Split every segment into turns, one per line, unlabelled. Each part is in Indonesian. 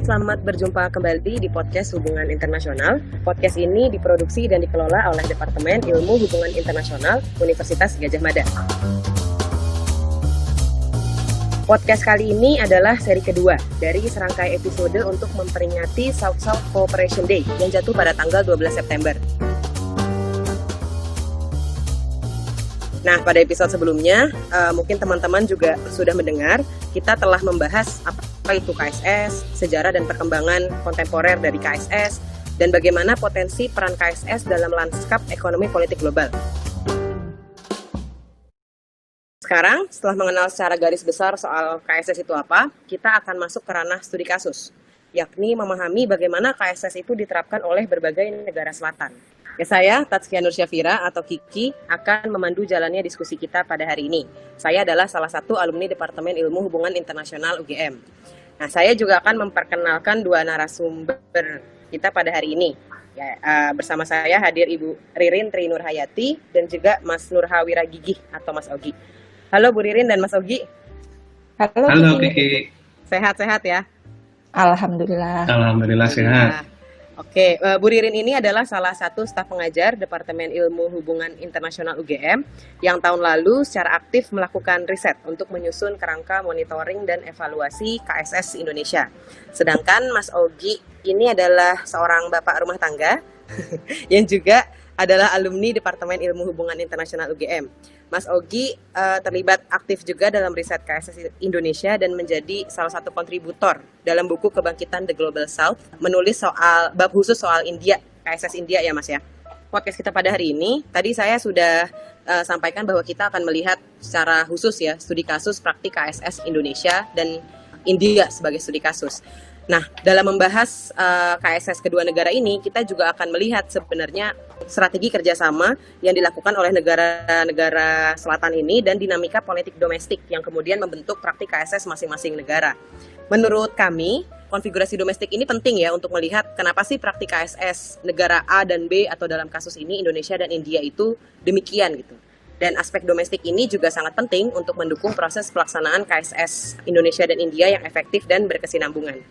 selamat berjumpa kembali di podcast Hubungan Internasional. Podcast ini diproduksi dan dikelola oleh Departemen Ilmu Hubungan Internasional Universitas Gadjah Mada. Podcast kali ini adalah seri kedua dari serangkai episode untuk memperingati South-South Cooperation Day yang jatuh pada tanggal 12 September. Nah, pada episode sebelumnya, mungkin teman-teman juga sudah mendengar, kita telah membahas apa itu KSS, sejarah dan perkembangan kontemporer dari KSS, dan bagaimana potensi peran KSS dalam lanskap ekonomi politik global. Sekarang, setelah mengenal secara garis besar soal KSS itu apa, kita akan masuk ke ranah studi kasus, yakni memahami bagaimana KSS itu diterapkan oleh berbagai negara selatan. Ya, saya, Tatskia Nur Syafira atau Kiki, akan memandu jalannya diskusi kita pada hari ini. Saya adalah salah satu alumni Departemen Ilmu Hubungan Internasional UGM. Nah, saya juga akan memperkenalkan dua narasumber kita pada hari ini. Ya, bersama saya hadir Ibu Ririn Tri Nurhayati dan juga Mas Nurha Wiragigih atau Mas Ogi. Halo Bu Ririn dan Mas Ogi.
Halo Kiki.
Sehat-sehat ya?
Alhamdulillah.
Alhamdulillah sehat.
Oke, Bu Ririn ini adalah salah satu staf pengajar Departemen Ilmu Hubungan Internasional UGM yang tahun lalu secara aktif melakukan riset untuk menyusun kerangka monitoring dan evaluasi KSS Indonesia. Sedangkan Mas Ogi ini adalah seorang bapak rumah tangga yang juga adalah alumni Departemen Ilmu Hubungan Internasional UGM. Mas Ogi terlibat aktif juga dalam riset KSS Indonesia dan menjadi salah satu kontributor dalam buku Kebangkitan The Global South, menulis soal bab khusus soal India, KSS India ya Mas ya. Podcast kita pada hari ini, tadi saya sudah sampaikan bahwa kita akan melihat secara khusus ya studi kasus praktik KSS Indonesia dan India sebagai studi kasus. Nah, dalam membahas KSS kedua negara ini, kita juga akan melihat sebenarnya strategi kerjasama yang dilakukan oleh negara-negara selatan ini dan dinamika politik domestik yang kemudian membentuk praktik KSS masing-masing negara. Menurut kami, konfigurasi domestik ini penting ya untuk melihat kenapa sih praktik KSS negara A dan B atau dalam kasus ini Indonesia dan India itu demikian gitu. Dan aspek domestik ini juga sangat penting untuk mendukung proses pelaksanaan KSS Indonesia dan India yang efektif dan berkesinambungan.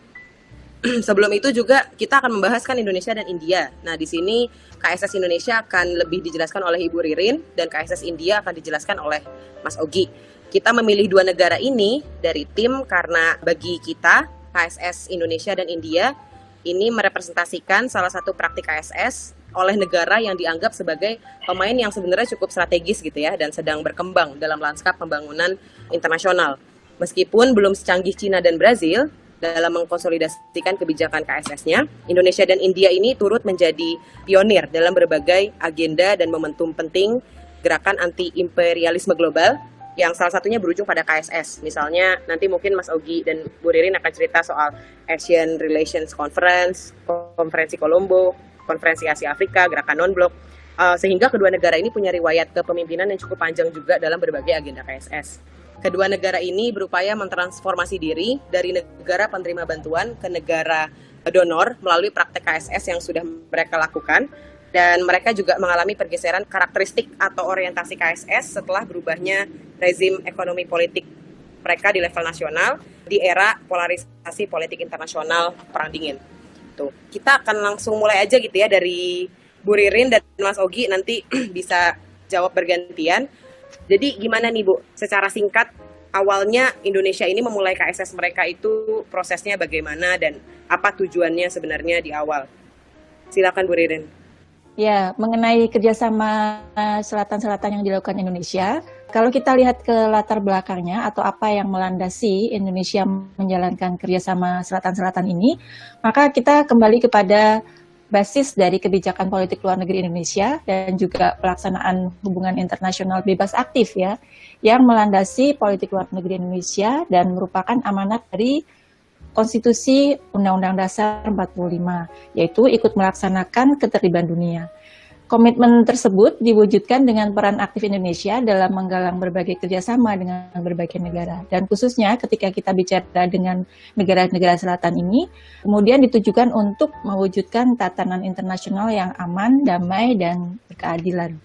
Sebelum itu juga kita akan membahaskan Indonesia dan India. Nah, di sini KSS Indonesia akan lebih dijelaskan oleh Ibu Ririn dan KSS India akan dijelaskan oleh Mas Ogi. Kita memilih dua negara ini dari tim karena bagi kita KSS Indonesia dan India ini merepresentasikan salah satu praktik KSS oleh negara yang dianggap sebagai pemain yang sebenarnya cukup strategis gitu ya dan sedang berkembang dalam lanskap pembangunan internasional. Meskipun belum secanggih Cina dan Brazil dalam mengkonsolidasikan kebijakan KSS-nya, Indonesia dan India ini turut menjadi pionir dalam berbagai agenda dan momentum penting gerakan anti-imperialisme global yang salah satunya berujung pada KSS. Misalnya nanti mungkin Mas Ogi dan Bu Ririn akan cerita soal Asian Relations Conference, Konferensi Kolombo, Konferensi Asia Afrika, Gerakan Non-Blok, sehingga kedua negara ini punya riwayat kepemimpinan yang cukup panjang juga dalam berbagai agenda KSS. Kedua negara ini berupaya mentransformasi diri dari negara penerima bantuan ke negara donor melalui praktek KSS yang sudah mereka lakukan, dan mereka juga mengalami pergeseran karakteristik atau orientasi KSS setelah berubahnya rezim ekonomi politik mereka di level nasional di era polarisasi politik internasional Perang Dingin. Tuh, kita akan langsung mulai aja gitu ya dari Bu Ririn dan Mas Ogi, nanti bisa jawab bergantian. Jadi gimana nih Bu, secara singkat awalnya Indonesia ini memulai KSS mereka itu prosesnya bagaimana dan apa tujuannya sebenarnya di awal? Silakan Bu Ririn.
Ya, mengenai kerjasama selatan-selatan yang dilakukan Indonesia, kalau kita lihat ke latar belakangnya atau apa yang melandasi Indonesia menjalankan kerjasama selatan-selatan ini, maka kita kembali kepada basis dari kebijakan politik luar negeri Indonesia dan juga pelaksanaan hubungan internasional bebas aktif ya, yang melandasi politik luar negeri Indonesia dan merupakan amanat dari Konstitusi Undang-Undang Dasar 45, yaitu ikut melaksanakan ketertiban dunia. Komitmen tersebut diwujudkan dengan peran aktif Indonesia dalam menggalang berbagai kerjasama dengan berbagai negara. Dan khususnya ketika kita bicara dengan negara-negara selatan ini, kemudian ditujukan untuk mewujudkan tatanan internasional yang aman, damai, dan berkeadilan.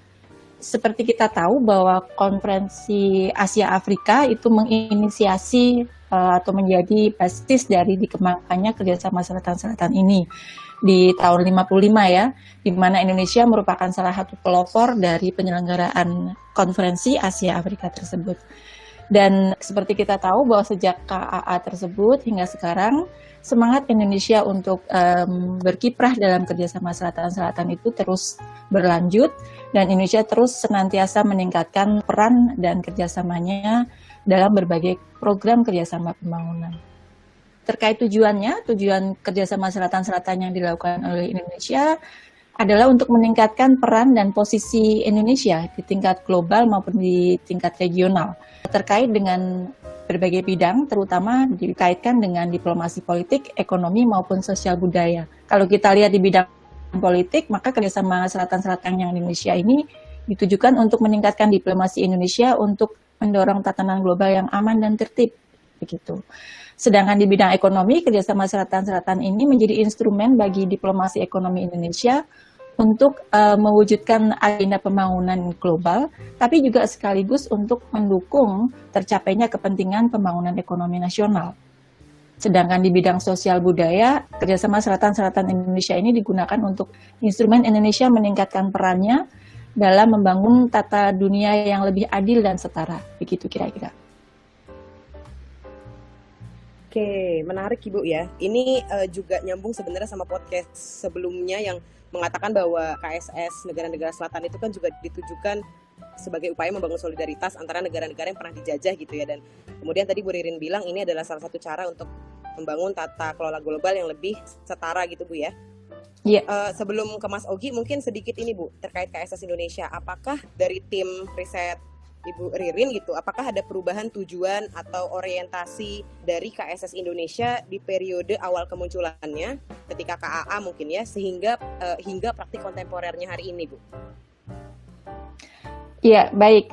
Seperti kita tahu bahwa Konferensi Asia Afrika itu menginisiasi atau menjadi basis dari dikembangkannya kerjasama selatan-selatan ini di tahun 55 ya, di mana Indonesia merupakan salah satu pelopor dari penyelenggaraan konferensi Asia Afrika tersebut. Dan seperti kita tahu bahwa sejak KAA tersebut hingga sekarang, semangat Indonesia untuk berkiprah dalam kerjasama selatan-selatan itu terus berlanjut, dan Indonesia terus senantiasa meningkatkan peran dan kerjasamanya dalam berbagai program kerjasama pembangunan. Terkait tujuan kerjasama selatan-selatan yang dilakukan oleh Indonesia adalah untuk meningkatkan peran dan posisi Indonesia di tingkat global maupun di tingkat regional terkait dengan berbagai bidang, terutama dikaitkan dengan diplomasi politik, ekonomi maupun sosial budaya. Kalau kita lihat di bidang politik, maka kerjasama selatan-selatan yang Indonesia ini ditujukan untuk meningkatkan diplomasi Indonesia untuk mendorong tatanan global yang aman dan tertib, begitu. Sedangkan di bidang ekonomi, kerjasama selatan-selatan ini menjadi instrumen bagi diplomasi ekonomi Indonesia untuk mewujudkan agenda pembangunan global, tapi juga sekaligus untuk mendukung tercapainya kepentingan pembangunan ekonomi nasional. Sedangkan di bidang sosial budaya, kerjasama selatan-selatan Indonesia ini digunakan untuk instrumen Indonesia meningkatkan perannya dalam membangun tata dunia yang lebih adil dan setara, begitu kira-kira.
Oke, menarik Ibu ya. Ini juga nyambung sebenarnya sama podcast sebelumnya yang mengatakan bahwa KSS negara-negara selatan itu kan juga ditujukan sebagai upaya membangun solidaritas antara negara-negara yang pernah dijajah gitu ya. Dan kemudian tadi Bu Ririn bilang ini adalah salah satu cara untuk membangun tata kelola global yang lebih setara gitu Bu ya.
Iya.
Sebelum ke Mas Ogi, mungkin sedikit ini Bu terkait KSS Indonesia. Apakah dari tim riset Ibu Ririn gitu, apakah ada perubahan tujuan atau orientasi dari KSS Indonesia di periode awal kemunculannya ketika KAA mungkin ya, sehingga hingga praktik kontemporernya hari ini, Bu?
Ya, baik,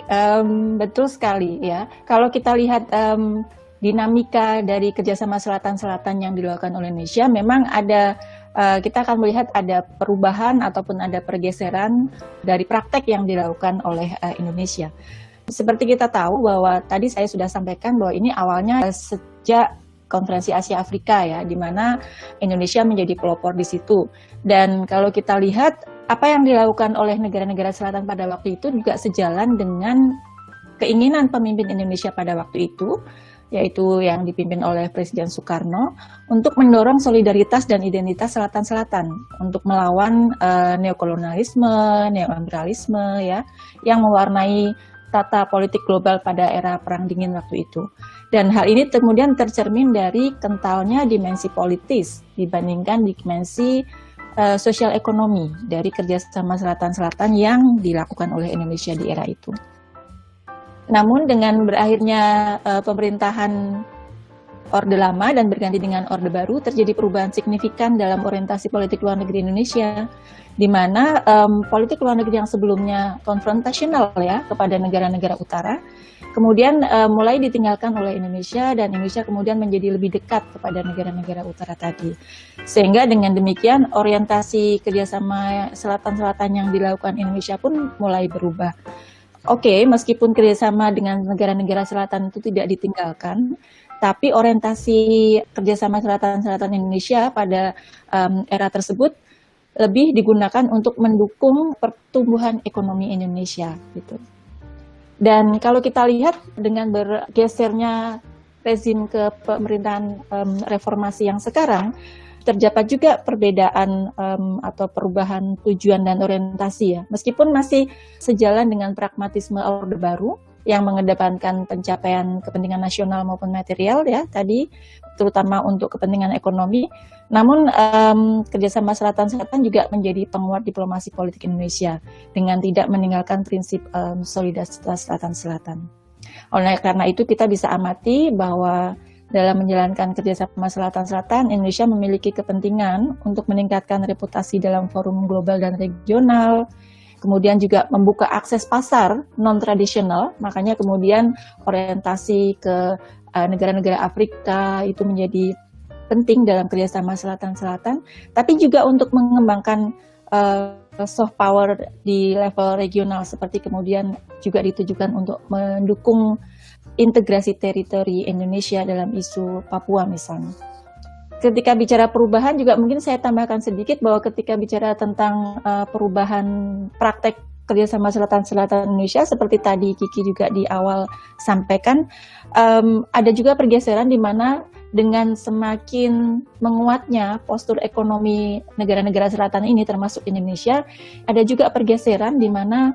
betul sekali ya. Kalau kita lihat dinamika dari kerjasama selatan-selatan yang dilakukan oleh Indonesia, memang ada kita akan melihat ada perubahan ataupun ada pergeseran dari praktek yang dilakukan oleh Indonesia. Seperti kita tahu bahwa tadi saya sudah sampaikan bahwa ini awalnya sejak konferensi Asia Afrika ya, di mana Indonesia menjadi pelopor di situ. Dan kalau kita lihat apa yang dilakukan oleh negara-negara selatan pada waktu itu juga sejalan dengan keinginan pemimpin Indonesia pada waktu itu, yaitu yang dipimpin oleh Presiden Soekarno, untuk mendorong solidaritas dan identitas selatan-selatan untuk melawan neokolonialisme, neoimperialisme ya, yang mewarnai tata politik global pada era Perang Dingin waktu itu. Dan hal ini kemudian tercermin dari kentalnya dimensi politis dibandingkan dimensi sosial ekonomi dari kerjasama selatan-selatan yang dilakukan oleh Indonesia di era itu. Namun dengan berakhirnya pemerintahan Orde Lama dan berganti dengan Orde Baru, terjadi perubahan signifikan dalam orientasi politik luar negeri Indonesia, di mana politik luar negeri yang sebelumnya konfrontasional ya kepada negara-negara utara, kemudian mulai ditinggalkan oleh Indonesia, dan Indonesia kemudian menjadi lebih dekat kepada negara-negara utara tadi. Sehingga dengan demikian orientasi kerjasama selatan-selatan yang dilakukan Indonesia pun mulai berubah. Oke, meskipun kerjasama dengan negara-negara selatan itu tidak ditinggalkan, tapi orientasi kerjasama selatan-selatan Indonesia pada era tersebut lebih digunakan untuk mendukung pertumbuhan ekonomi Indonesia gitu. Dan kalau kita lihat dengan bergesernya rezim ke pemerintahan reformasi yang sekarang, terdapat juga perbedaan atau perubahan tujuan dan orientasi ya. Meskipun masih sejalan dengan pragmatisme Orde Baru yang mengedepankan pencapaian kepentingan nasional maupun material ya tadi, terutama untuk kepentingan ekonomi. Namun kerjasama selatan-selatan juga menjadi penguat diplomasi politik Indonesia dengan tidak meninggalkan prinsip solidaritas selatan-selatan. Oleh karena itu kita bisa amati bahwa dalam menjalankan kerjasama selatan-selatan, Indonesia memiliki kepentingan untuk meningkatkan reputasi dalam forum global dan regional, kemudian juga membuka akses pasar non-tradisional, makanya kemudian orientasi ke negara-negara Afrika itu menjadi penting dalam kerjasama selatan-selatan, tapi juga untuk mengembangkan soft power di level regional, seperti kemudian juga ditujukan untuk mendukung integrasi teritori Indonesia dalam isu Papua misalnya. Ketika bicara perubahan juga mungkin saya tambahkan sedikit bahwa ketika bicara tentang perubahan praktek kerjasama selatan-selatan Indonesia, seperti tadi Kiki juga di awal sampaikan, ada juga pergeseran di mana dengan semakin menguatnya postur ekonomi negara-negara selatan ini termasuk Indonesia, ada juga pergeseran di mana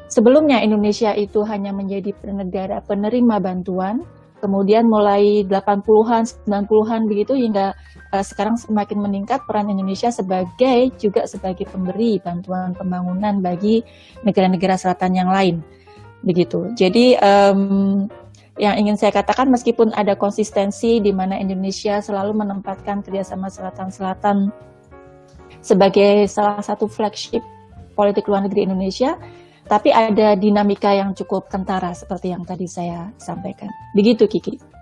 sebelumnya Indonesia itu hanya menjadi negara penerima bantuan, kemudian mulai 80-an, 90-an begitu hingga sekarang semakin meningkat peran Indonesia sebagai pemberi bantuan pembangunan bagi negara-negara selatan yang lain. Begitu. Jadi yang ingin saya katakan meskipun ada konsistensi di mana Indonesia selalu menempatkan kerjasama selatan-selatan sebagai salah satu flagship politik luar negeri Indonesia, tapi ada dinamika yang cukup kentara seperti yang tadi saya sampaikan. Begitu Kiki.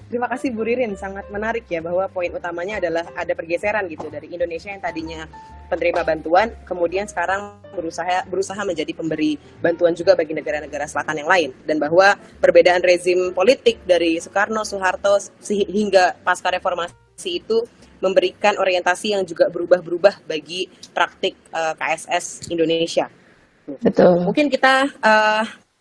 Terima kasih Bu Ririn, sangat menarik ya bahwa poin utamanya adalah ada pergeseran gitu dari Indonesia yang tadinya penerima bantuan, kemudian sekarang berusaha menjadi pemberi bantuan juga bagi negara-negara selatan yang lain, dan bahwa perbedaan rezim politik dari Soekarno, Soeharto hingga pasca reformasi itu memberikan orientasi yang juga berubah-berubah bagi praktik KSS Indonesia.
Betul.
Mungkin kita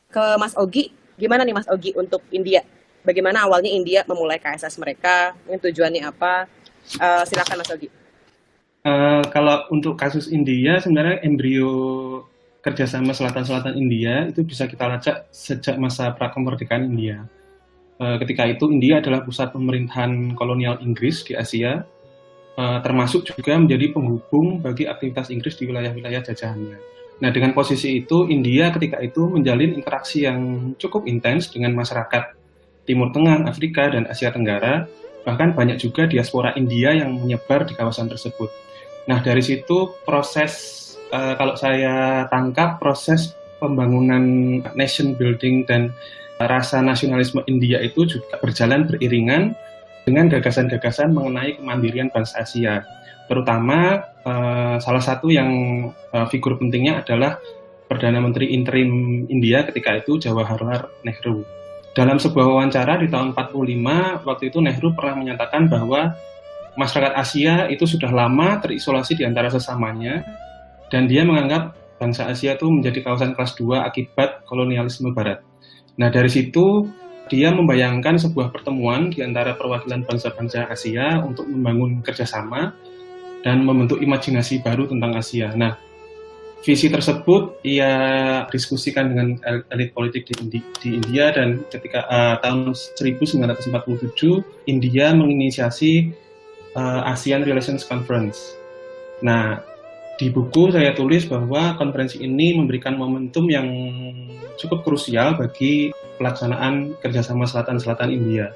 ke Mas Ogi. Gimana nih Mas Ogi untuk India? Bagaimana awalnya India memulai KSS mereka? Tujuannya apa? Silakan Mas Ogi.
Kalau untuk kasus India, sebenarnya embrio kerjasama selatan-selatan India itu bisa kita lacak sejak masa prakemerdekaan India. Ketika itu India adalah pusat pemerintahan kolonial Inggris di Asia, termasuk juga menjadi penghubung bagi aktivitas Inggris di wilayah-wilayah jajahannya. Nah, dengan posisi itu, India ketika itu menjalin interaksi yang cukup intens dengan masyarakat Timur Tengah, Afrika, dan Asia Tenggara. Bahkan banyak juga diaspora India yang menyebar di kawasan tersebut. Nah, dari situ proses, kalau saya tangkap, proses pembangunan nation building dan rasa nasionalisme India itu juga berjalan beriringan dengan gagasan-gagasan mengenai kemandirian bangsa Asia. Terutama salah satu yang figur pentingnya adalah Perdana Menteri interim India ketika itu Jawaharlal Nehru. Dalam sebuah wawancara di tahun 45, waktu itu Nehru pernah menyatakan bahwa masyarakat Asia itu sudah lama terisolasi di antara sesamanya, dan dia menganggap bangsa Asia itu menjadi kawasan kelas 2 akibat kolonialisme Barat. Nah, dari situ dia membayangkan sebuah pertemuan di antara perwakilan bangsa-bangsa Asia untuk membangun kerjasama dan membentuk imajinasi baru tentang Asia. Nah, visi tersebut ia diskusikan dengan elit politik di India, dan ketika tahun 1947 India menginisiasi ASEAN Relations Conference. Nah, di buku saya tulis bahwa konferensi ini memberikan momentum yang cukup krusial bagi pelaksanaan kerjasama selatan-selatan India.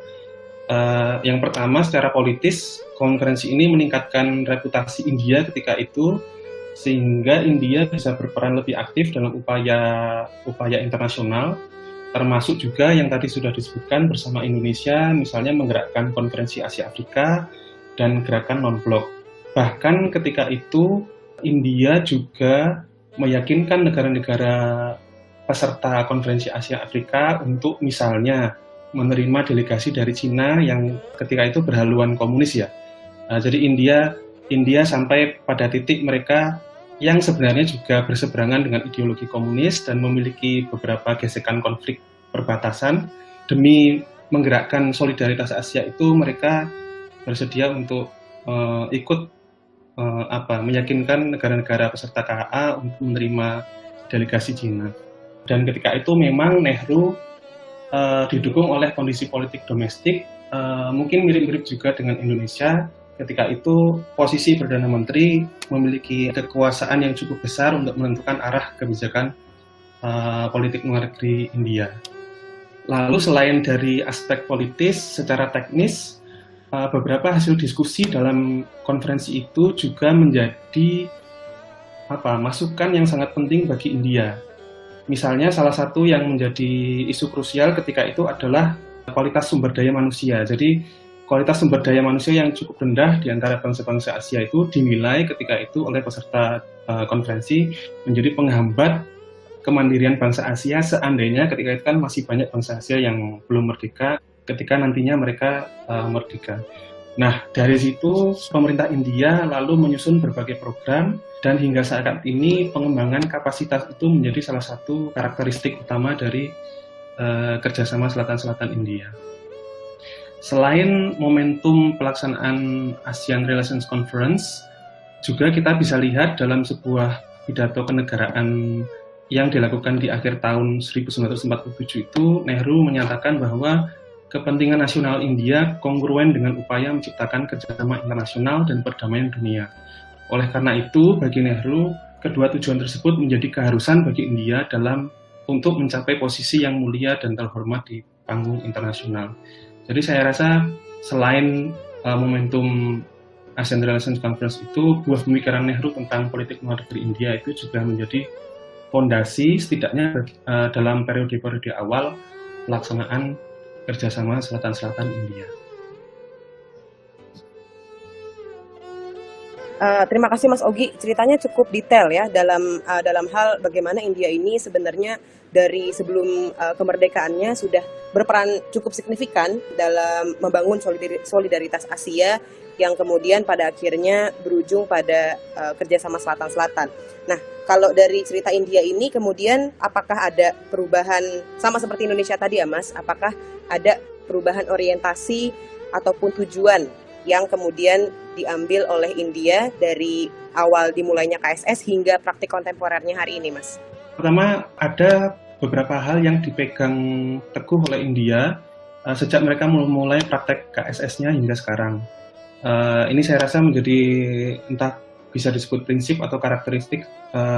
Yang pertama, secara politis, konferensi ini meningkatkan reputasi India ketika itu, sehingga India bisa berperan lebih aktif dalam upaya internasional, termasuk juga yang tadi sudah disebutkan bersama Indonesia, misalnya menggerakkan konferensi Asia Afrika dan gerakan non-blok. Bahkan ketika itu, India juga meyakinkan negara-negara peserta konferensi Asia Afrika untuk misalnya menerima delegasi dari Cina yang ketika itu berhaluan komunis ya. Jadi India sampai pada titik mereka yang sebenarnya juga berseberangan dengan ideologi komunis dan memiliki beberapa gesekan konflik perbatasan, demi menggerakkan solidaritas Asia itu mereka bersedia untuk ikut meyakinkan negara-negara peserta KA untuk menerima delegasi Cina. Dan ketika itu memang Nehru didukung oleh kondisi politik domestik, mungkin mirip-mirip juga dengan Indonesia. Ketika itu posisi Perdana Menteri memiliki kekuasaan yang cukup besar untuk menentukan arah kebijakan politik luar negeri India. Lalu selain dari aspek politis, secara teknis, beberapa hasil diskusi dalam konferensi itu juga menjadi masukan yang sangat penting bagi India. Misalnya salah satu yang menjadi isu krusial ketika itu adalah kualitas sumber daya manusia. Jadi kualitas sumber daya manusia yang cukup rendah di antara bangsa-bangsa Asia itu dinilai ketika itu oleh peserta konferensi menjadi penghambat kemandirian bangsa Asia seandainya ketika itu kan masih banyak bangsa Asia yang belum merdeka ketika nantinya mereka merdeka. Nah, dari situ pemerintah India lalu menyusun berbagai program dan hingga saat ini pengembangan kapasitas itu menjadi salah satu karakteristik utama dari kerjasama Selatan-Selatan India. Selain momentum pelaksanaan ASEAN Relations Conference, juga kita bisa lihat dalam sebuah pidato kenegaraan yang dilakukan di akhir tahun 1947 itu, Nehru menyatakan bahwa kepentingan nasional India kongruen dengan upaya menciptakan kerjasama internasional dan perdamaian dunia. Oleh karena itu, bagi Nehru, kedua tujuan tersebut menjadi keharusan bagi India untuk mencapai posisi yang mulia dan terhormat di panggung internasional. Jadi saya rasa selain momentum ASEAN Relations Conference itu, buah pemikiran Nehru tentang politik luar negeri India itu juga menjadi fondasi setidaknya dalam periode-periode awal pelaksanaan kerjasama Selatan-Selatan India.
Terima kasih Mas Ogi, ceritanya cukup detail ya dalam hal bagaimana India ini sebenarnya dari sebelum kemerdekaannya sudah berperan cukup signifikan dalam membangun solidaritas Asia yang kemudian pada akhirnya berujung pada kerjasama Selatan-Selatan. Nah, kalau dari cerita India ini kemudian apakah ada perubahan sama seperti Indonesia tadi ya Mas? Apakah ada perubahan orientasi ataupun tujuan yang kemudian diambil oleh India dari awal dimulainya KSS hingga praktik kontemporernya hari ini, Mas?
Pertama, ada beberapa hal yang dipegang teguh oleh India sejak mereka memulai praktek KSS-nya hingga sekarang. Ini saya rasa menjadi entah bisa disebut prinsip atau karakteristik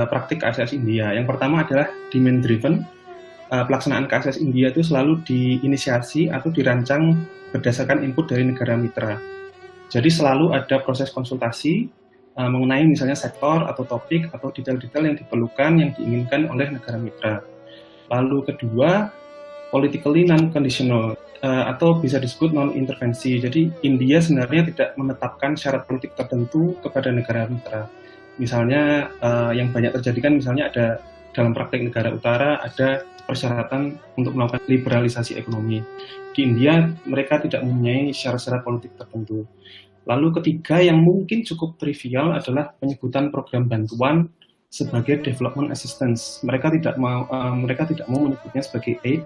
praktik KSS India. Yang pertama adalah demand driven. Pelaksanaan KSS India itu selalu diinisiasi atau dirancang berdasarkan input dari negara mitra. Jadi selalu ada proses konsultasi mengenai misalnya sektor atau topik atau detail-detail yang diperlukan, yang diinginkan oleh negara mitra. Lalu kedua, politically non-conditional atau bisa disebut non-intervensi. Jadi India sebenarnya tidak menetapkan syarat politik tertentu kepada negara mitra. Misalnya yang banyak terjadi kan misalnya ada dalam praktek negara utara ada persyaratan untuk melakukan liberalisasi ekonomi. Di India mereka tidak mempunyai syarat-syarat politik tertentu. Lalu ketiga yang mungkin cukup trivial adalah penyebutan program bantuan sebagai development assistance. Mereka tidak mau menyebutnya sebagai aid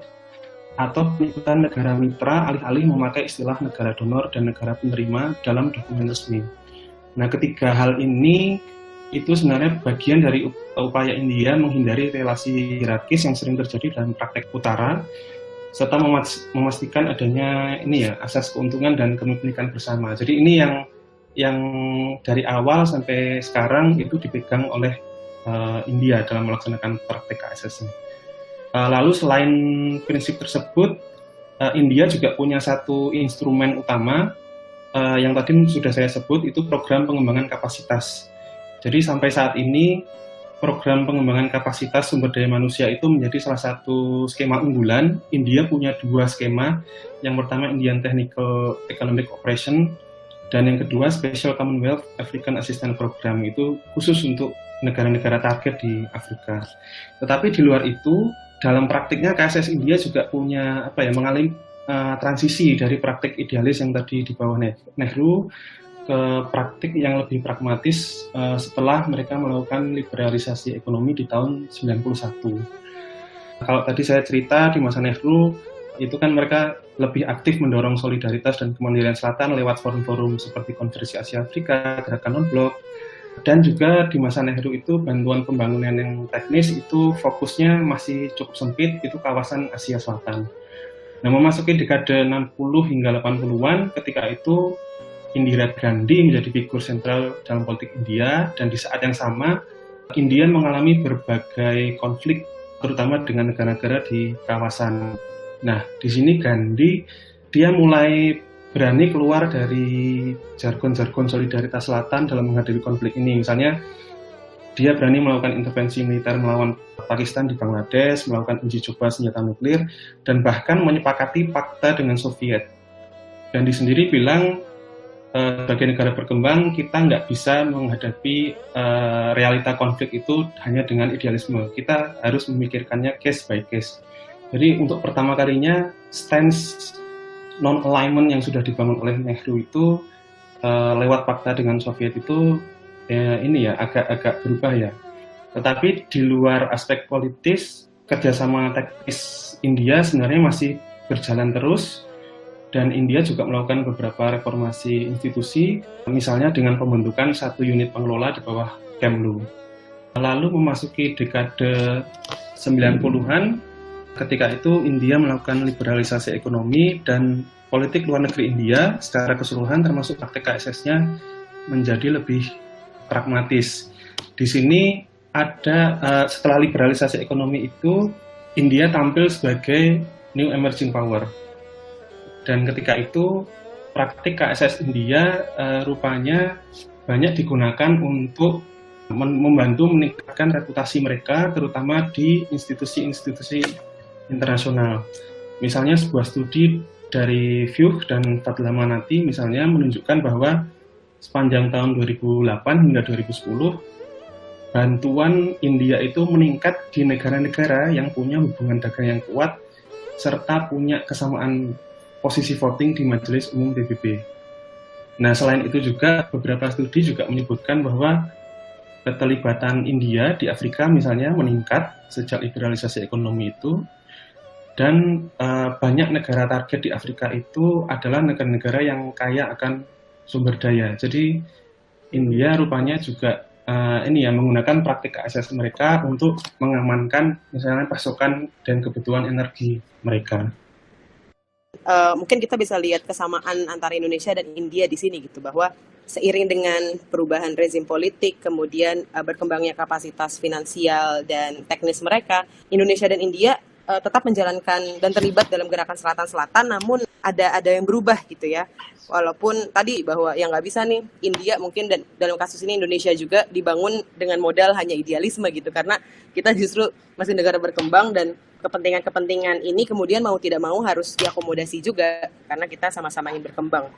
atau penyebutan negara mitra alih-alih memakai istilah negara donor dan negara penerima dalam dokumen resmi. Nah, ketiga hal ini itu sebenarnya bagian dari upaya India menghindari relasi hierarkis yang sering terjadi dalam praktek utara, serta memastikan adanya asas keuntungan dan kepemilikan bersama. Jadi ini yang dari awal sampai sekarang itu dipegang oleh India dalam melaksanakan praktek KSS. Lalu selain prinsip tersebut, India juga punya satu instrumen utama yang tadi sudah saya sebut, itu program pengembangan kapasitas. Jadi sampai saat ini program pengembangan kapasitas sumber daya manusia itu menjadi salah satu skema unggulan. India punya dua skema. Yang pertama Indian Technical Economic Operation dan yang kedua Special Commonwealth African Assistance Program, itu khusus untuk negara-negara target di Afrika. Tetapi di luar itu dalam praktiknya KSS India juga punya mengalami transisi dari praktik idealis yang tadi di bawah Nehru ke praktik yang lebih pragmatis setelah mereka melakukan liberalisasi ekonomi di tahun 91. Kalau tadi saya cerita di masa Nehru, itu kan mereka lebih aktif mendorong solidaritas dan kemandirian Selatan lewat forum-forum seperti Konferensi Asia Afrika, Gerakan Non-Blok, dan juga di masa Nehru itu bantuan pembangunan yang teknis itu fokusnya masih cukup sempit, itu kawasan Asia Selatan. Nah, memasuki dekade 60 hingga 80-an, ketika itu Indira Gandhi menjadi figur sentral dalam politik India, dan di saat yang sama India mengalami berbagai konflik terutama dengan negara-negara di kawasan. Nah, di sini Gandhi dia mulai berani keluar dari jargon-jargon solidaritas Selatan dalam menghadapi konflik ini. Misalnya dia berani melakukan intervensi militer melawan Pakistan di Bangladesh, melakukan uji coba senjata nuklir, dan bahkan menyepakati fakta dengan Soviet. Gandhi sendiri bilang sebagai negara berkembang kita nggak bisa menghadapi realita konflik itu hanya dengan idealisme. Kita harus memikirkannya case by case. Jadi untuk pertama kalinya stance non-alignment yang sudah dibangun oleh Nehru itu lewat fakta dengan Soviet itu ini ya agak berubah ya. Tetapi di luar aspek politis, kerjasama teknis India sebenarnya masih berjalan terus, dan India juga melakukan beberapa reformasi institusi, misalnya dengan pembentukan satu unit pengelola di bawah Kemlu. Lalu memasuki dekade 90-an, ketika itu India melakukan liberalisasi ekonomi dan politik luar negeri India secara keseluruhan termasuk praktek KSS-nya menjadi lebih pragmatis. Di sini ada setelah liberalisasi ekonomi itu India tampil sebagai new emerging power. Dan ketika itu praktik KSS India rupanya banyak digunakan untuk membantu meningkatkan reputasi mereka, terutama di institusi-institusi internasional. Misalnya sebuah studi dari Vyuh dan Fadla Manati misalnya menunjukkan bahwa sepanjang tahun 2008 hingga 2010, bantuan India itu meningkat di negara-negara yang punya hubungan dagang yang kuat, serta punya kesamaan posisi voting di Majelis Umum PBB. Nah, selain itu juga beberapa studi juga menyebutkan bahwa keterlibatan India di Afrika misalnya meningkat sejak liberalisasi ekonomi itu, dan banyak negara target di Afrika itu adalah negara-negara yang kaya akan sumber daya. Jadi India rupanya juga menggunakan praktik KSS mereka untuk mengamankan misalnya pasokan dan kebutuhan energi mereka.
Mungkin kita bisa lihat kesamaan antara Indonesia dan India di sini gitu, bahwa seiring dengan perubahan rezim politik, kemudian berkembangnya kapasitas finansial dan teknis mereka, Indonesia dan India tetap menjalankan dan terlibat dalam gerakan selatan-selatan, namun ada yang berubah gitu ya. Walaupun tadi bahwa yang nggak bisa nih, India mungkin dan dalam kasus ini Indonesia juga dibangun dengan modal hanya idealisme gitu, karena kita justru masih negara berkembang dan kepentingan-kepentingan ini kemudian mau tidak mau harus diakomodasi juga karena kita sama-sama ingin berkembang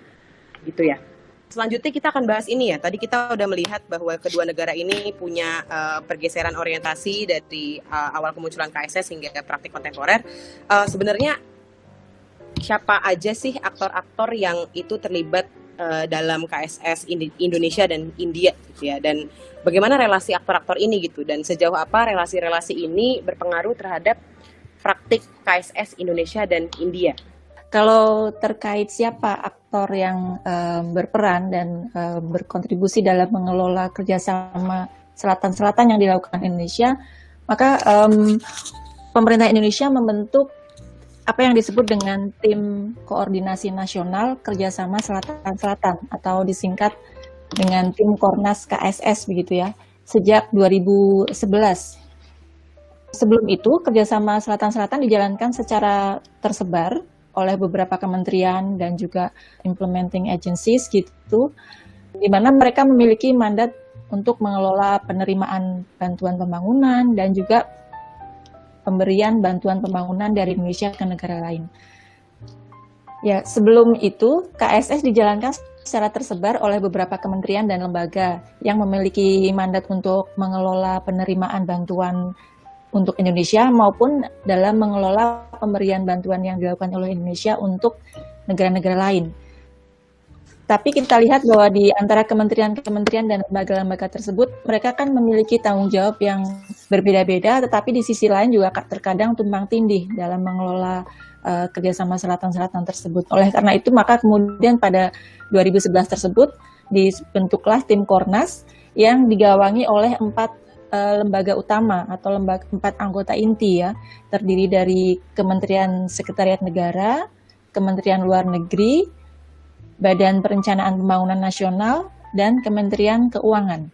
gitu ya. Selanjutnya kita akan bahas ini ya. Tadi kita udah melihat bahwa kedua negara ini punya pergeseran orientasi dari awal kemunculan KSS hingga praktik kontemporer. Sebenarnya siapa aja sih aktor-aktor yang itu terlibat dalam KSS Indonesia dan India gitu ya, dan bagaimana relasi aktor-aktor ini gitu, dan sejauh apa relasi-relasi ini berpengaruh terhadap praktik KSS Indonesia dan India?
Kalau terkait siapa aktor yang berperan dan berkontribusi dalam mengelola kerjasama selatan-selatan yang dilakukan Indonesia, maka pemerintah Indonesia membentuk apa yang disebut dengan Tim Koordinasi Nasional Kerjasama Selatan-Selatan atau disingkat dengan Tim Kornas KSS begitu ya, sejak 2011. Sebelum itu, kerjasama Selatan-Selatan dijalankan secara tersebar oleh beberapa kementerian dan juga implementing agencies gitu, di mana mereka memiliki mandat untuk mengelola penerimaan bantuan pembangunan dan juga pemberian bantuan pembangunan dari Indonesia ke negara lain. Ya, sebelum itu KSS dijalankan secara tersebar oleh beberapa kementerian dan lembaga yang memiliki mandat untuk mengelola penerimaan bantuan untuk Indonesia maupun dalam mengelola pemberian bantuan yang dilakukan oleh Indonesia untuk negara-negara lain. Tapi kita lihat bahwa di antara kementerian-kementerian dan lembaga-lembaga tersebut, mereka kan memiliki tanggung jawab yang berbeda-beda, tetapi di sisi lain juga terkadang tumpang tindih dalam mengelola kerjasama selatan-selatan tersebut. Oleh karena itu, maka kemudian pada 2011 tersebut dibentuklah tim Kornas yang digawangi oleh 4 lembaga utama atau 4 anggota inti ya, terdiri dari Kementerian Sekretariat Negara, Kementerian Luar Negeri, Badan Perencanaan Pembangunan Nasional, dan Kementerian Keuangan.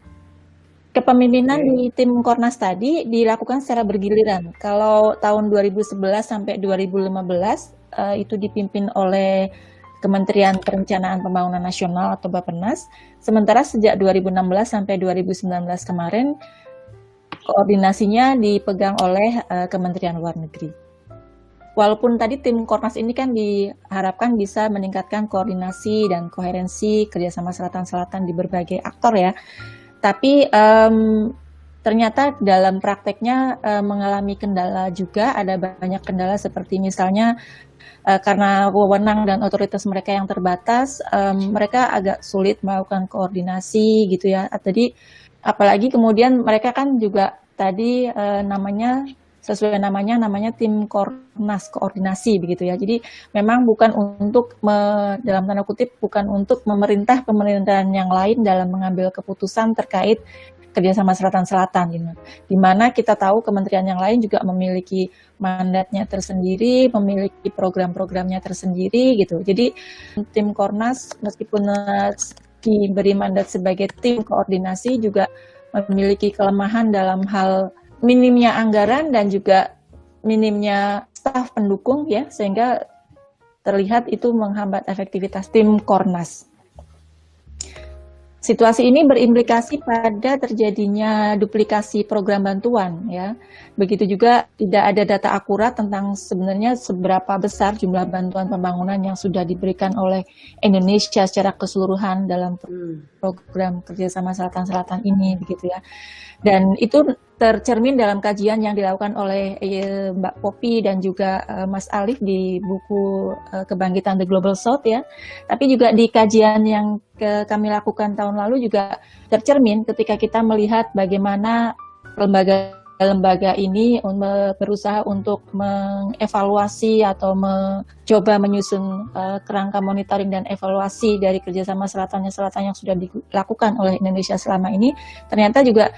Kepemimpinan di tim Kornas tadi dilakukan secara bergiliran. Kalau tahun 2011 sampai 2015 itu dipimpin oleh Kementerian Perencanaan Pembangunan Nasional atau Bappenas, sementara sejak 2016 sampai 2019 kemarin koordinasinya dipegang oleh Kementerian Luar Negeri. walaupun tadi tim Kornas ini kan diharapkan bisa meningkatkan koordinasi dan koherensi kerjasama selatan-selatan di berbagai aktor ya, tapi ternyata dalam prakteknya mengalami kendala juga, ada banyak kendala seperti misalnya karena wewenang dan otoritas mereka yang terbatas, mereka agak sulit melakukan koordinasi gitu ya. Jadi apalagi kemudian mereka kan juga tadi namanya sesuai namanya tim Kornas koordinasi begitu ya. Jadi memang bukan untuk dalam tanda kutip bukan untuk memerintah pemerintahan yang lain dalam mengambil keputusan terkait kerjasama selatan-selatan gitu. Di mana kita tahu kementerian yang lain juga memiliki mandatnya tersendiri, memiliki program-programnya tersendiri gitu. Jadi tim Kornas meskipun diberi mandat sebagai tim koordinasi juga memiliki kelemahan dalam hal minimnya anggaran dan juga minimnya staf pendukung ya, sehingga terlihat itu menghambat efektivitas tim Kornas. Situasi ini berimplikasi pada terjadinya duplikasi program bantuan ya. Begitu juga tidak ada data akurat tentang sebenarnya seberapa besar jumlah bantuan pembangunan yang sudah diberikan oleh Indonesia secara keseluruhan dalam program kerjasama selatan-selatan ini begitu ya. Dan itu tercermin dalam kajian yang dilakukan oleh Mbak Poppy dan juga Mas Alif di buku Kebangkitan The Global South ya. Tapi juga di kajian yang kami lakukan tahun lalu juga tercermin ketika kita melihat bagaimana lembaga ini berusaha untuk mengevaluasi atau mencoba menyusun kerangka monitoring dan evaluasi dari kerjasama selatan yang sudah dilakukan oleh Indonesia selama ini, ternyata juga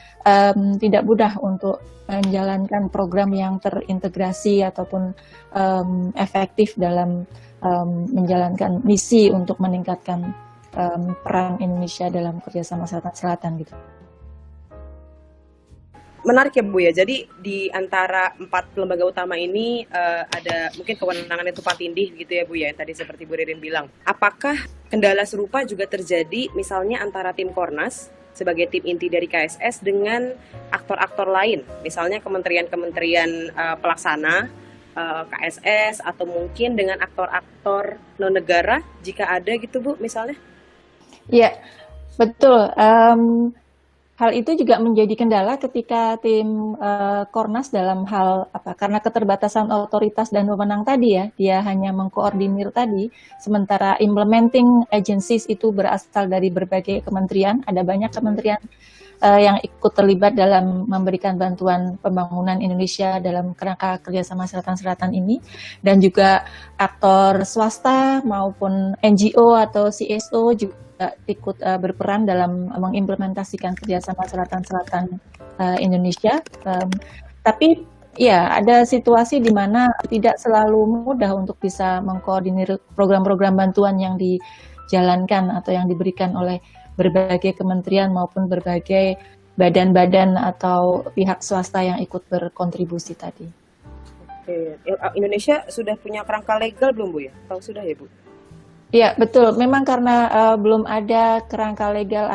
tidak mudah untuk menjalankan program yang terintegrasi ataupun efektif dalam menjalankan misi untuk meningkatkan peran Indonesia dalam kerjasama selatan-selatan gitu.
Menarik ya Bu ya, jadi di antara 4 lembaga utama ini ada mungkin kewenangan itu tumpang tindih gitu ya Bu ya, yang tadi seperti Bu Ririn bilang. Apakah kendala serupa juga terjadi misalnya antara tim Kornas sebagai tim inti dari KSS dengan aktor-aktor lain, misalnya kementerian-kementerian pelaksana KSS atau mungkin dengan aktor-aktor non-negara jika ada gitu Bu misalnya?
Iya, betul. Hal itu juga menjadi kendala ketika tim Kornas dalam hal karena keterbatasan otoritas dan wewenang tadi ya, dia hanya mengkoordinir tadi, sementara implementing agencies itu berasal dari berbagai kementerian, ada banyak kementerian yang ikut terlibat dalam memberikan bantuan pembangunan Indonesia dalam kerangka kerjasama selatan-selatan ini, dan juga aktor swasta maupun NGO atau CSO juga ikut berperan dalam mengimplementasikan kerjasama selatan-selatan Indonesia. Tapi ya ada situasi di mana tidak selalu mudah untuk bisa mengkoordinir program-program bantuan yang dijalankan atau yang diberikan oleh berbagai kementerian maupun berbagai badan-badan atau pihak swasta yang ikut berkontribusi tadi.
Oke. Indonesia sudah punya kerangka legal belum Bu ya? Atau sudah ya Bu?
Ya betul, memang karena belum ada kerangka legal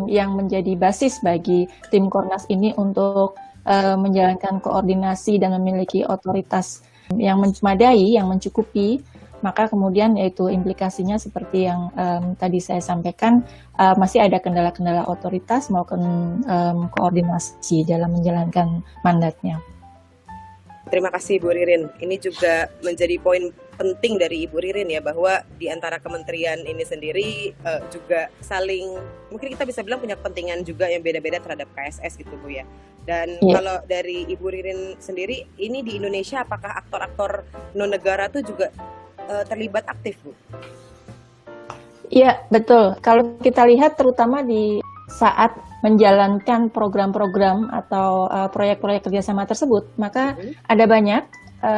yang menjadi basis bagi tim Kornas ini untuk menjalankan koordinasi dan memiliki otoritas yang memadai, yang mencukupi, maka kemudian yaitu implikasinya seperti yang tadi saya sampaikan, masih ada kendala-kendala otoritas maupun koordinasi dalam menjalankan mandatnya.
Terima kasih Bu Ririn. Ini juga menjadi poin penting dari Ibu Ririn ya, bahwa di antara kementerian ini sendiri juga saling, mungkin kita bisa bilang punya kepentingan juga yang beda-beda terhadap KSS gitu Bu ya. Dan kalau dari Ibu Ririn sendiri, ini di Indonesia apakah aktor-aktor non-negara itu juga terlibat aktif Bu?
Iya betul, kalau kita lihat terutama di saat menjalankan program-program atau proyek-proyek kerjasama tersebut, maka ada banyak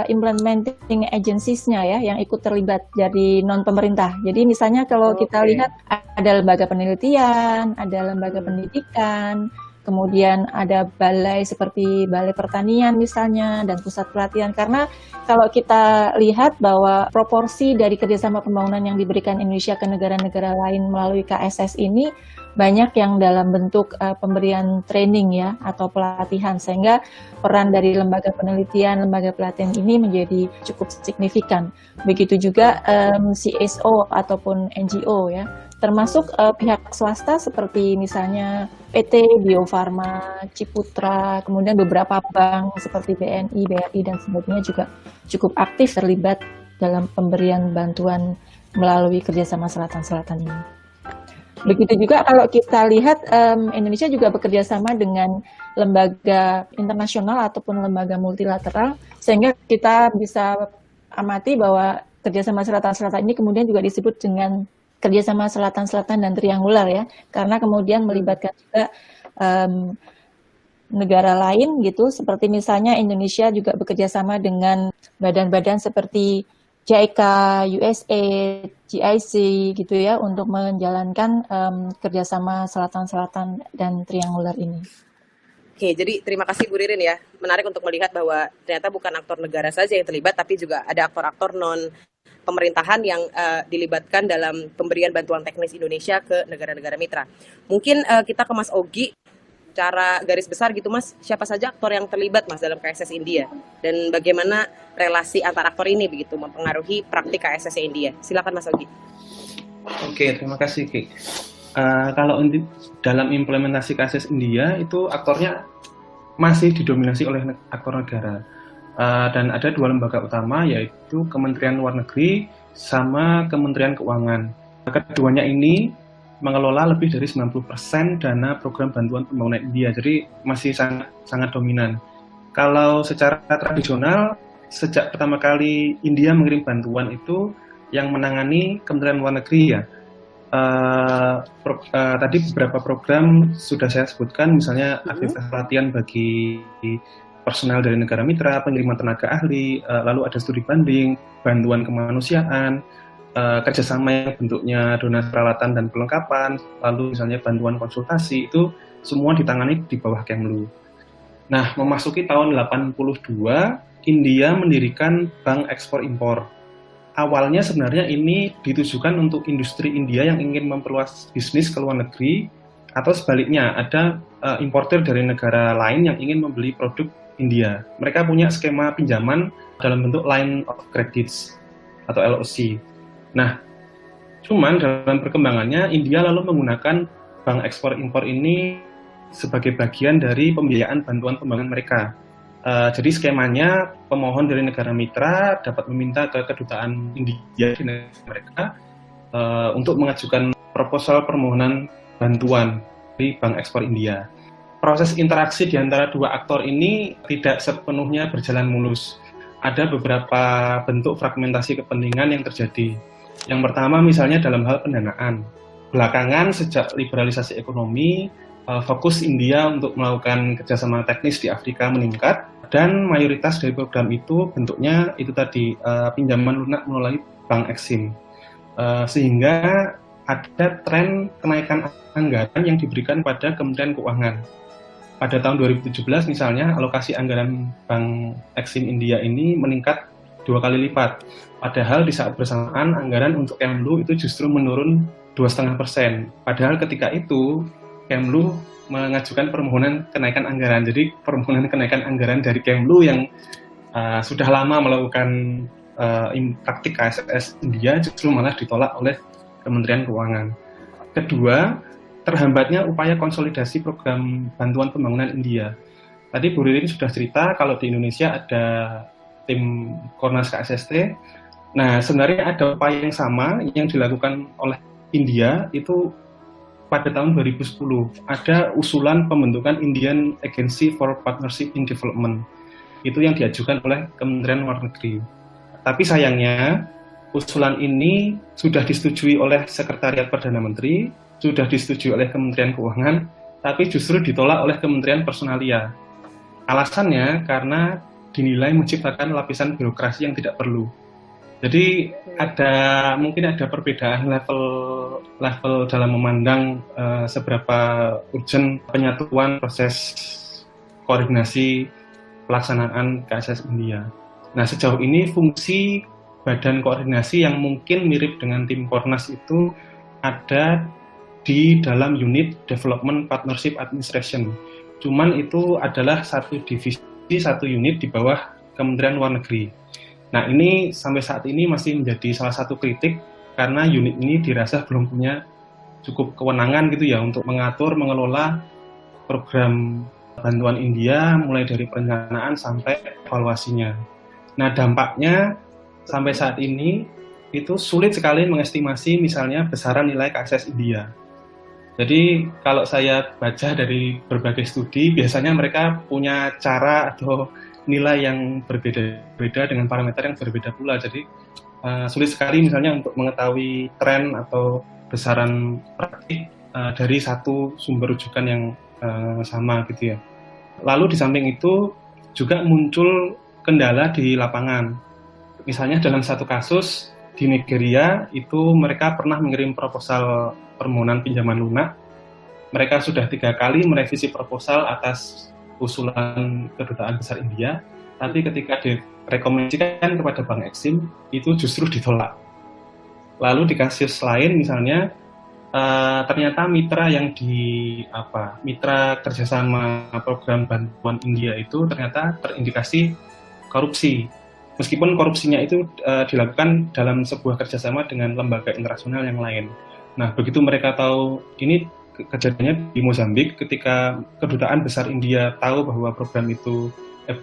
implementing agencies-nya ya yang ikut terlibat dari non-pemerintah. Jadi misalnya kalau kita lihat ada lembaga penelitian, ada lembaga pendidikan, kemudian ada balai seperti balai pertanian misalnya, dan pusat pelatihan. Karena kalau kita lihat bahwa proporsi dari kerjasama pembangunan yang diberikan Indonesia ke negara-negara lain melalui KSS ini banyak yang dalam bentuk pemberian training ya atau pelatihan, sehingga peran dari lembaga penelitian, lembaga pelatihan ini menjadi cukup signifikan. Begitu juga CSO ataupun NGO ya, termasuk pihak swasta seperti misalnya PT Bio Farma, Ciputra, kemudian beberapa bank seperti BNI, BRI dan sebagainya juga cukup aktif terlibat dalam pemberian bantuan melalui kerjasama selatan-selatan ini. Begitu juga kalau kita lihat Indonesia juga bekerja sama dengan lembaga internasional ataupun lembaga multilateral, sehingga kita bisa amati bahwa kerjasama selatan-selatan ini kemudian juga disebut dengan kerjasama selatan-selatan dan triangular ya, karena kemudian melibatkan juga negara lain gitu, seperti misalnya Indonesia juga bekerja sama dengan badan-badan seperti JICA, USAID, GIC gitu ya, untuk menjalankan kerjasama selatan-selatan dan triangular ini.
Oke, jadi terima kasih Bu Ririn ya. Menarik untuk melihat bahwa ternyata bukan aktor negara saja yang terlibat, tapi juga ada aktor-aktor non pemerintahan yang dilibatkan dalam pemberian bantuan teknis Indonesia ke negara-negara mitra. Mungkin kita ke Mas Ogi, cara garis besar gitu Mas, siapa saja aktor yang terlibat Mas dalam KSS India, dan bagaimana relasi antar aktor ini begitu mempengaruhi praktik KSS India. Silakan Mas Ogi.
Oke, terima kasih Ki. Kalau dalam implementasi KSS India itu aktornya masih didominasi oleh aktor negara, dan ada dua lembaga utama, yaitu Kementerian Luar Negeri sama Kementerian Keuangan. Keduanya ini mengelola lebih dari 90% dana program bantuan pembangunan India, jadi masih sangat dominan. Kalau secara tradisional, sejak pertama kali India mengirim bantuan itu yang menangani Kementerian Luar Negeri ya. Tadi beberapa program sudah saya sebutkan, misalnya aktivitas pelatihan bagi personel dari negara mitra, pengiriman tenaga ahli, lalu ada studi banding, bantuan kemanusiaan, kerjasama yang bentuknya donasi peralatan dan perlengkapan, lalu misalnya bantuan konsultasi, itu semua ditangani di bawah Kemlu. Nah, memasuki tahun 82, India mendirikan Bank Ekspor Impor. Awalnya sebenarnya ini ditujukan untuk industri India yang ingin memperluas bisnis ke luar negeri, atau sebaliknya ada importer dari negara lain yang ingin membeli produk India. Mereka punya skema pinjaman dalam bentuk line of credits atau LOC. Nah, cuman dalam perkembangannya India lalu menggunakan bank ekspor impor ini sebagai bagian dari pembiayaan bantuan pembangunan mereka. Jadi skemanya pemohon dari negara mitra dapat meminta ke kedutaan India di negara mereka untuk mengajukan proposal permohonan bantuan dari bank ekspor India. Proses interaksi di antara dua aktor ini tidak sepenuhnya berjalan mulus. Ada beberapa bentuk fragmentasi kepentingan yang terjadi. Yang pertama misalnya dalam hal pendanaan. Belakangan sejak liberalisasi ekonomi, fokus India untuk melakukan kerjasama teknis di Afrika meningkat, dan mayoritas dari program itu bentuknya itu tadi pinjaman lunak melalui Bank Exim. Sehingga ada tren kenaikan anggaran yang diberikan pada Kementerian Keuangan. Pada tahun 2017 misalnya, alokasi anggaran Bank Exim India ini meningkat 2 kali lipat. Padahal di saat bersamaan anggaran untuk Kemlu itu justru menurun 2,5%. Padahal ketika itu Kemlu mengajukan permohonan kenaikan anggaran. Jadi permohonan kenaikan anggaran dari Kemlu yang sudah lama melakukan praktik KSS India justru malah ditolak oleh Kementerian Keuangan. Kedua, terhambatnya upaya konsolidasi program bantuan pembangunan India. Tadi Bu Ririn sudah cerita kalau di Indonesia ada tim Kornas KSST. Nah, sebenarnya ada upaya yang sama yang dilakukan oleh India itu pada tahun 2010. Ada usulan pembentukan Indian Agency for Partnership in Development. Itu yang diajukan oleh Kementerian Luar Negeri. Tapi sayangnya, usulan ini sudah disetujui oleh Sekretariat Perdana Menteri, sudah disetujui oleh Kementerian Keuangan, tapi justru ditolak oleh Kementerian Personalia. Alasannya karena dinilai menciptakan lapisan birokrasi yang tidak perlu. Jadi mungkin ada perbedaan level dalam memandang seberapa urgent penyatuan proses koordinasi pelaksanaan KSS India. Nah, sejauh ini fungsi badan koordinasi yang mungkin mirip dengan tim Kornas itu ada di dalam unit Development Partnership Administration. Cuman itu adalah satu divisi, satu unit di bawah Kementerian Luar Negeri. Nah, ini sampai saat ini masih menjadi salah satu kritik karena unit ini dirasa belum punya cukup kewenangan gitu ya untuk mengatur, mengelola program bantuan India mulai dari perencanaan sampai evaluasinya. Nah, dampaknya sampai saat ini itu sulit sekali mengestimasi misalnya besaran nilai KSS India. Jadi kalau saya baca dari berbagai studi, biasanya mereka punya cara atau nilai yang berbeda-beda dengan parameter yang berbeda pula. Jadi sulit sekali misalnya untuk mengetahui tren atau besaran praktik dari satu sumber rujukan yang sama gitu ya. Lalu di samping itu juga muncul kendala di lapangan. Misalnya dalam satu kasus di Nigeria itu mereka pernah mengirim proposal permohonan pinjaman lunak. Mereka sudah 3 kali merevisi proposal atas usulan Kedutaan Besar India, tapi ketika direkomendasikan kepada Bank Eksim, itu justru ditolak. Lalu di kasus lain misalnya, ternyata mitra mitra kerjasama program bantuan India itu ternyata terindikasi korupsi. Meskipun korupsinya itu dilakukan dalam sebuah kerjasama dengan lembaga internasional yang lain. Nah, begitu mereka tahu ini kejadiannya di Mozambik, ketika Kedutaan Besar India tahu bahwa program itu,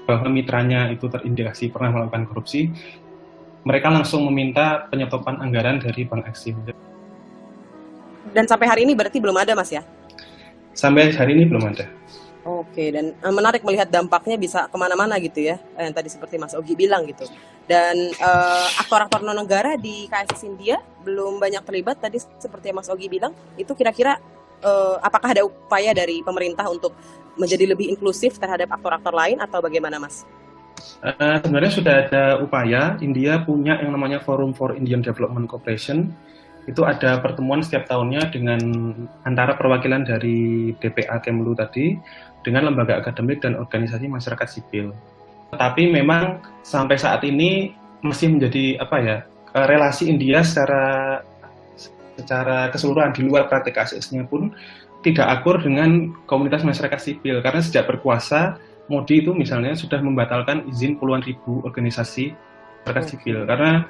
bahwa mitranya itu terindikasi pernah melakukan korupsi, mereka langsung meminta penyetopan anggaran dari Bank Eksim.
Dan sampai hari ini berarti belum ada, Mas ya?
Sampai hari ini belum ada.
Oke, dan menarik melihat dampaknya bisa kemana-mana gitu ya, yang tadi seperti Mas Ogi bilang gitu. Dan aktor-aktor non-negara di KSS India belum banyak terlibat tadi seperti yang Mas Ogi bilang, itu kira-kira apakah ada upaya dari pemerintah untuk menjadi lebih inklusif terhadap aktor-aktor lain atau bagaimana, Mas?
Sebenarnya sudah ada upaya. India punya yang namanya Forum for Indian Development Cooperation. Itu ada pertemuan setiap tahunnya dengan antara perwakilan dari DPA Kemlu tadi dengan lembaga akademik dan organisasi masyarakat sipil. Tapi memang sampai saat ini masih menjadi relasi India secara keseluruhan di luar praktek KSS-nya pun tidak akur dengan komunitas masyarakat sipil, karena sejak berkuasa Modi itu misalnya sudah membatalkan izin puluhan ribu organisasi masyarakat sipil karena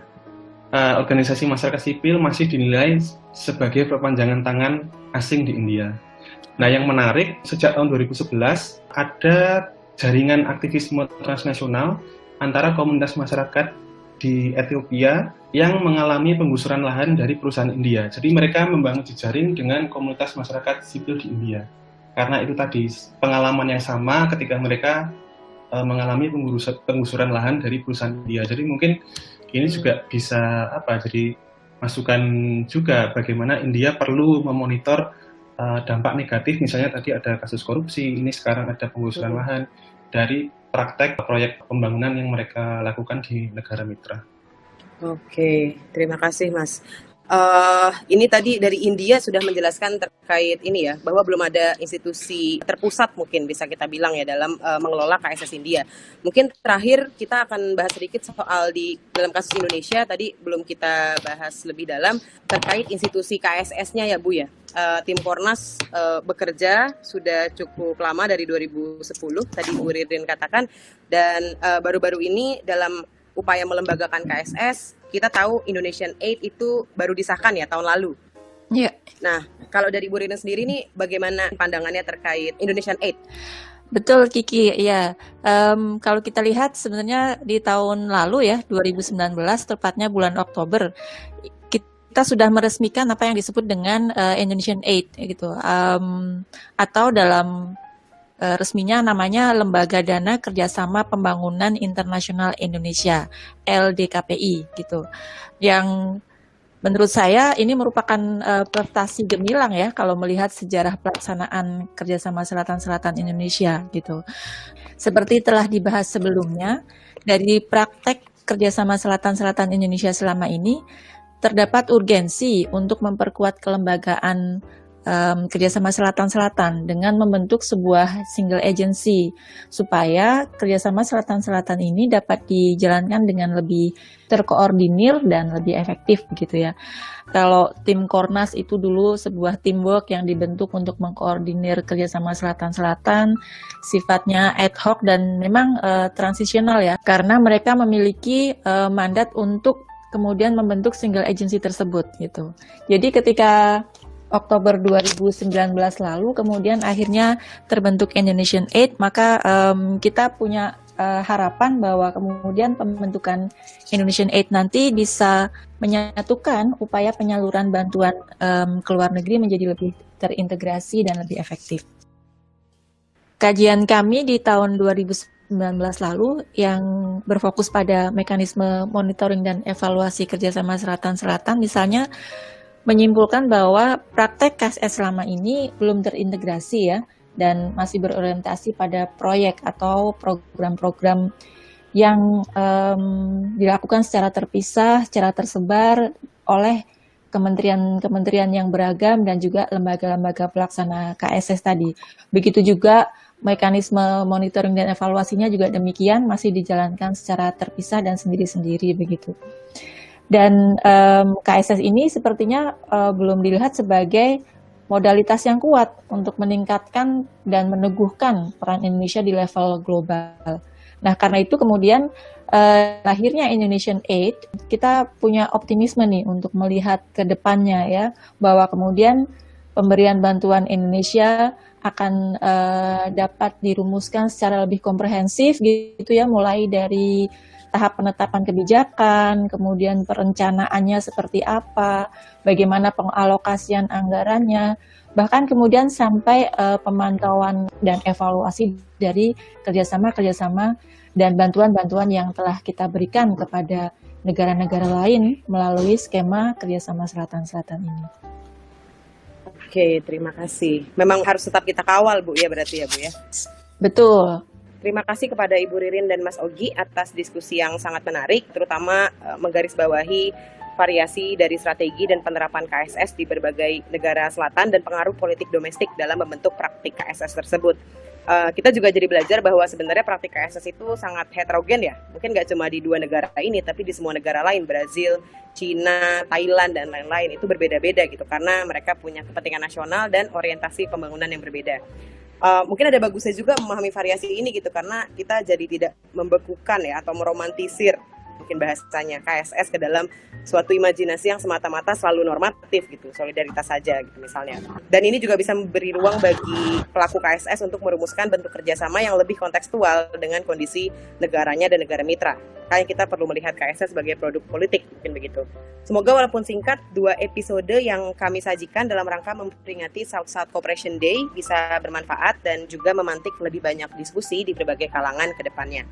organisasi masyarakat sipil masih dinilai sebagai perpanjangan tangan asing di India. Nah, yang menarik sejak tahun 2011 ada jaringan aktivisme transnasional antara komunitas masyarakat di Ethiopia yang mengalami penggusuran lahan dari perusahaan India. Jadi mereka membangun jejaring dengan komunitas masyarakat sipil di India. Karena itu tadi pengalaman yang sama ketika mereka mengalami penggusuran lahan dari perusahaan India. Jadi mungkin ini juga bisa jadi masukan juga bagaimana India perlu memonitor dampak negatif, misalnya tadi ada kasus korupsi, ini sekarang ada penggusuran lahan dari praktek proyek pembangunan yang mereka lakukan di negara mitra.
Oke, terima kasih Mas. Ini tadi dari India sudah menjelaskan terkait ini ya, bahwa belum ada institusi terpusat mungkin bisa kita bilang ya dalam mengelola KSS India. Mungkin terakhir kita akan bahas sedikit soal dalam kasus Indonesia, tadi belum kita bahas lebih dalam terkait institusi KSS-nya ya Bu ya. Tim Kornas bekerja sudah cukup lama dari 2010, tadi Bu Ririn katakan, dan baru-baru ini dalam upaya melembagakan KSS, kita tahu Indonesian Aid itu baru disahkan ya tahun lalu.
Iya.
Nah, kalau dari Bu Ririn sendiri nih, bagaimana pandangannya terkait Indonesian Aid?
Betul Kiki, ya. Kalau kita lihat sebenarnya di tahun lalu ya, 2019, tepatnya bulan Oktober, kita sudah meresmikan apa yang disebut dengan Indonesian Aid, gitu. Atau dalam resminya namanya Lembaga Dana Kerjasama Pembangunan Internasional Indonesia (LDKPI) gitu. Yang menurut saya ini merupakan prestasi gemilang ya kalau melihat sejarah pelaksanaan kerjasama Selatan-Selatan Indonesia gitu. Seperti telah dibahas sebelumnya, dari praktek kerjasama Selatan-Selatan Indonesia selama ini, terdapat urgensi untuk memperkuat kelembagaan kerjasama Selatan-Selatan dengan membentuk sebuah single agency supaya kerjasama Selatan-Selatan ini dapat dijalankan dengan lebih terkoordinir dan lebih efektif begitu ya. Kalau tim Kornas itu dulu sebuah teamwork yang dibentuk untuk mengkoordinir kerjasama Selatan-Selatan, sifatnya ad hoc dan memang transisional ya, karena mereka memiliki mandat untuk kemudian membentuk single agency tersebut gitu. Jadi ketika Oktober 2019 lalu kemudian akhirnya terbentuk Indonesian Aid, maka kita punya harapan bahwa kemudian pembentukan Indonesian Aid nanti bisa menyatukan upaya penyaluran bantuan ke luar negeri menjadi lebih terintegrasi dan lebih efektif. Kajian kami di tahun 2019 lalu yang berfokus pada mekanisme monitoring dan evaluasi kerjasama Selatan-Selatan misalnya menyimpulkan bahwa praktek KSS selama ini belum terintegrasi ya, dan masih berorientasi pada proyek atau program-program yang dilakukan secara terpisah, secara tersebar oleh kementerian-kementerian yang beragam dan juga lembaga-lembaga pelaksana KSS tadi. Begitu juga mekanisme monitoring dan evaluasinya juga demikian, masih dijalankan secara terpisah dan sendiri-sendiri begitu. Dan KSS ini sepertinya belum dilihat sebagai modalitas yang kuat untuk meningkatkan dan meneguhkan peran Indonesia di level global. Nah, karena itu kemudian lahirnya Indonesian Aid, kita punya optimisme nih untuk melihat ke depannya ya, bahwa kemudian pemberian bantuan Indonesia akan dapat dirumuskan secara lebih komprehensif gitu ya, mulai dari tahap penetapan kebijakan, kemudian perencanaannya seperti apa, bagaimana pengalokasian anggarannya, bahkan kemudian sampai pemantauan dan evaluasi dari kerjasama-kerjasama dan bantuan-bantuan yang telah kita berikan kepada negara-negara lain melalui skema kerjasama Selatan-Selatan ini.
Oke, terima kasih. Memang harus tetap kita kawal, Bu, ya berarti ya, Bu ya?
Betul.
Terima kasih kepada Ibu Ririn dan Mas Ogi atas diskusi yang sangat menarik, terutama menggarisbawahi variasi dari strategi dan penerapan KSS di berbagai negara selatan dan pengaruh politik domestik dalam membentuk praktik KSS tersebut. Kita juga jadi belajar bahwa sebenarnya praktik KSS itu sangat heterogen ya. Mungkin nggak cuma di 2 negara ini, tapi di semua negara lain, Brazil, Cina, Thailand, dan lain-lain. Itu berbeda-beda gitu, karena mereka punya kepentingan nasional dan orientasi pembangunan yang berbeda. Mungkin ada bagusnya juga memahami variasi ini gitu, karena kita jadi tidak membekukan ya atau meromantisir mungkin bahasanya KSS ke dalam suatu imajinasi yang semata-mata selalu normatif gitu, solidaritas saja gitu misalnya. Dan ini juga bisa memberi ruang bagi pelaku KSS untuk merumuskan bentuk kerjasama yang lebih kontekstual dengan kondisi negaranya dan negara mitra. Kayak kita perlu melihat KSS sebagai produk politik, mungkin begitu. Semoga walaupun singkat, 2 episode yang kami sajikan dalam rangka memperingati South-South Cooperation Day bisa bermanfaat dan juga memantik lebih banyak diskusi di berbagai kalangan ke depannya.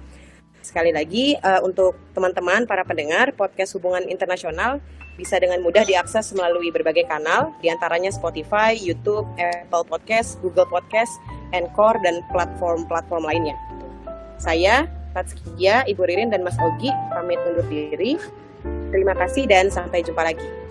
Sekali lagi, untuk teman-teman para pendengar, podcast Hubungan Internasional bisa dengan mudah diakses melalui berbagai kanal, diantaranya Spotify, YouTube, Apple Podcast, Google Podcast, Anchor, dan platform-platform lainnya. Saya, Tatskia, Ibu Ririn, dan Mas Ogi pamit undur diri. Terima kasih dan sampai jumpa lagi.